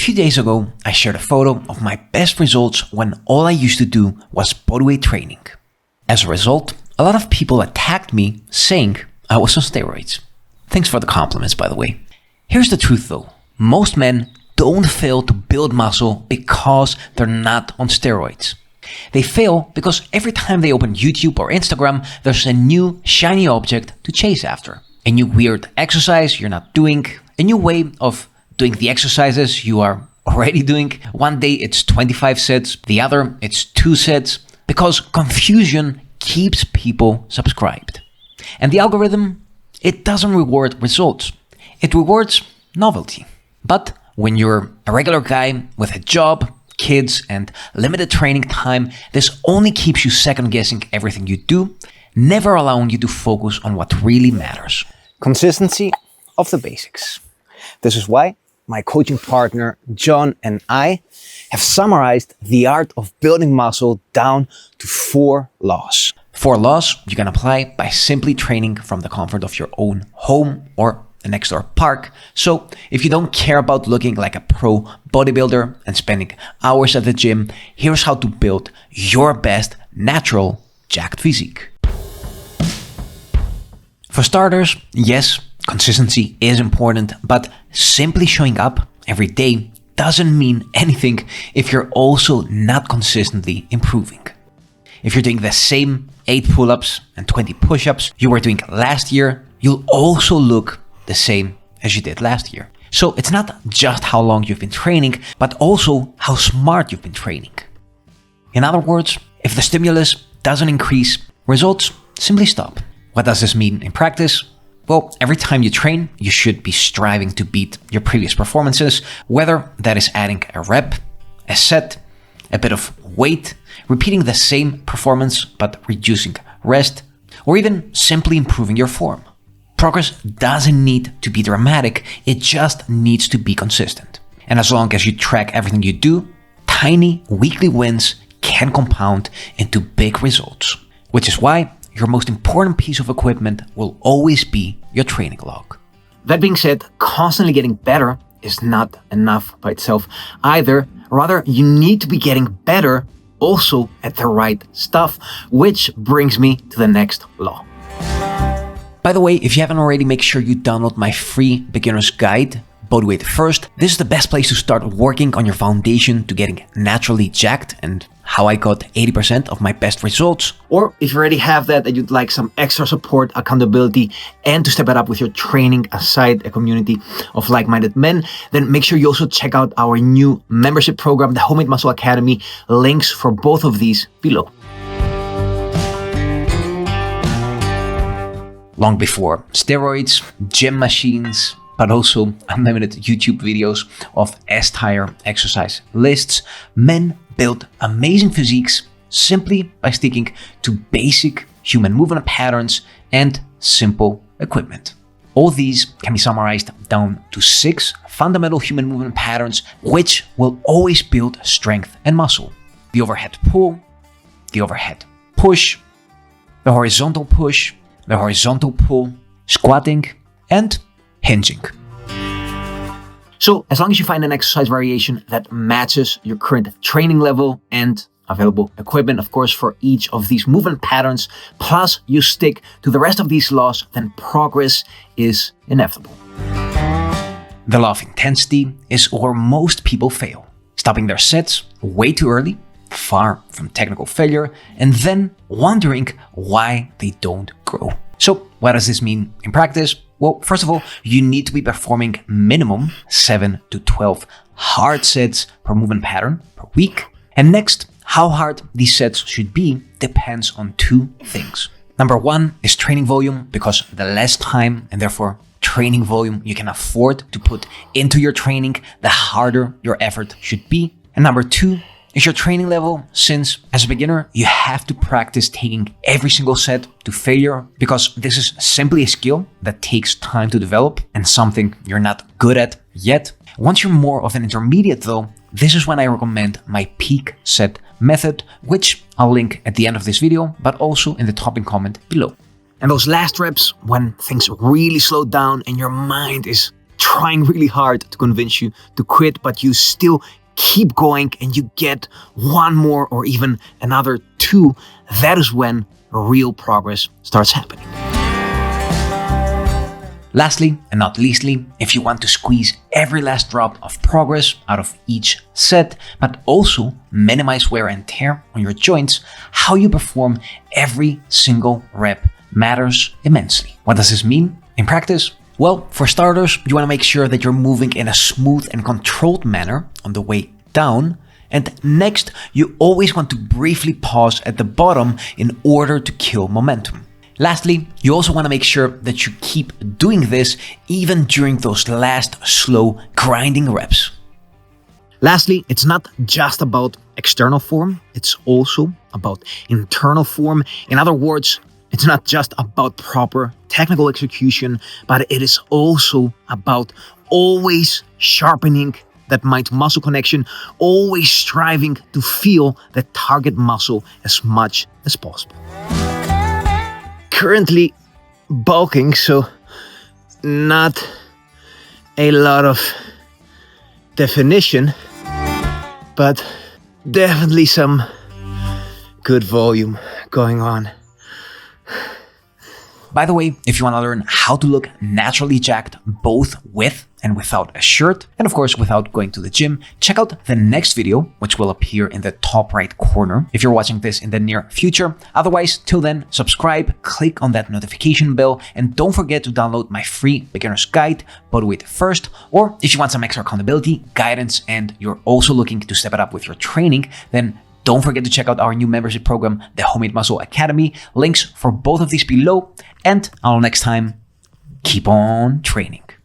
few days ago, I shared a photo of my best results when all I used to do was bodyweight training. As a result, a lot of people attacked me saying I was on steroids. Thanks for the compliments, by the way. Here's the truth though. Most men don't fail to build muscle because they're not on steroids. They fail because every time they open YouTube or Instagram, there's a new shiny object to chase after. A new weird exercise you're not doing, a new way of doing the exercises you are already doing. One day it's 25 sets, the other it's 2 sets, because confusion keeps people subscribed. And the algorithm, it doesn't reward results. It rewards novelty. But when you're a regular guy with a job, kids, and limited training time, this only keeps you second guessing everything you do, never allowing you to focus on what really matters. Consistency of the basics. This is why my coaching partner, John, and I have summarized the art of building muscle down to 4 laws. 4 laws you can apply by simply training from the comfort of your own home or the next door park. So if you don't care about looking like a pro bodybuilder and spending hours at the gym, here's how to build your best natural jacked physique. For starters, yes, consistency is important, but simply showing up every day doesn't mean anything if you're also not consistently improving. If you're doing the same 8 pull-ups and 20 push-ups you were doing last year, you'll also look the same as you did last year. So it's not just how long you've been training, but also how smart you've been training. In other words, if the stimulus doesn't increase, results simply stop. What does this mean in practice? Well, every time you train, you should be striving to beat your previous performances, whether that is adding a rep, a set, a bit of weight, repeating the same performance but reducing rest, or even simply improving your form. Progress doesn't need to be dramatic, it just needs to be consistent. And as long as you track everything you do, tiny weekly wins can compound into big results. Which is why your most important piece of equipment will always be your training log. That being said, constantly getting better is not enough by itself either. Rather, you need to be getting better also at the right stuff, which brings me to the next law. By the way, if you haven't already, make sure you download my free beginner's guide, Bodyweight First. This is the best place to start working on your foundation to getting naturally jacked and how I got 80% of my best results. Or if you already have that and you'd like some extra support, accountability, and to step it up with your training aside a community of like-minded men, then make sure you also check out our new membership program, the Homemade Muscle Academy. Links for both of these below. Long before steroids, gym machines, but also unlimited YouTube videos of S-tier exercise lists, men built amazing physiques simply by sticking to basic human movement patterns and simple equipment. All these can be summarized down to 6 fundamental human movement patterns, which will always build strength and muscle. The overhead pull, the overhead push, the horizontal push, the horizontal pull, squatting, and hinging. So as long as you find an exercise variation that matches your current training level and available equipment, of course, for each of these movement patterns, plus you stick to the rest of these laws, then progress is inevitable. The law of intensity is where most people fail, stopping their sets way too early, far from technical failure, and then wondering why they don't grow. So what does this mean in practice? Well, first of all, you need to be performing minimum 7 to 12 hard sets per movement pattern per week. And next, how hard these sets should be depends on 2 things. Number 1 is training volume, because the less time and therefore training volume you can afford to put into your training, the harder your effort should be. And number 2 is your training level, since as a beginner, you have to practice taking every single set to failure, because this is simply a skill that takes time to develop and something you're not good at yet. Once you're more of an intermediate though, this is when I recommend my peak set method, which I'll link at the end of this video, but also in the topping comment below. And those last reps, when things really slow down and your mind is trying really hard to convince you to quit, but you still keep going and you get one more or even another two, that is when real progress starts happening. Lastly, and not leastly, if you want to squeeze every last drop of progress out of each set, but also minimize wear and tear on your joints, how you perform every single rep matters immensely. What does this mean in practice? Well, for starters, you want to make sure that you're moving in a smooth and controlled manner on the way down. And next, you always want to briefly pause at the bottom in order to kill momentum. Lastly, you also want to make sure that you keep doing this even during those last slow grinding reps. Lastly, it's not just about external form, it's also about internal form. In other words, it's not just about proper technical execution, but it is also about always sharpening that mind-muscle connection, always striving to feel the target muscle as much as possible. Currently bulking, so not a lot of definition, but definitely some good volume going on. By the way, if you want to learn how to look naturally jacked both with and without a shirt, and of course without going to the gym, check out the next video, which will appear in the top right corner if you're watching this in the near future. Otherwise, till then, subscribe, click on that notification bell, and don't forget to download my free beginner's guide, Bodyweight First, or if you want some extra accountability, guidance, and you're also looking to step it up with your training, then don't forget to check out our new membership program, the Homemade Muscle Academy. Links for both of these below. And until next time, keep on training.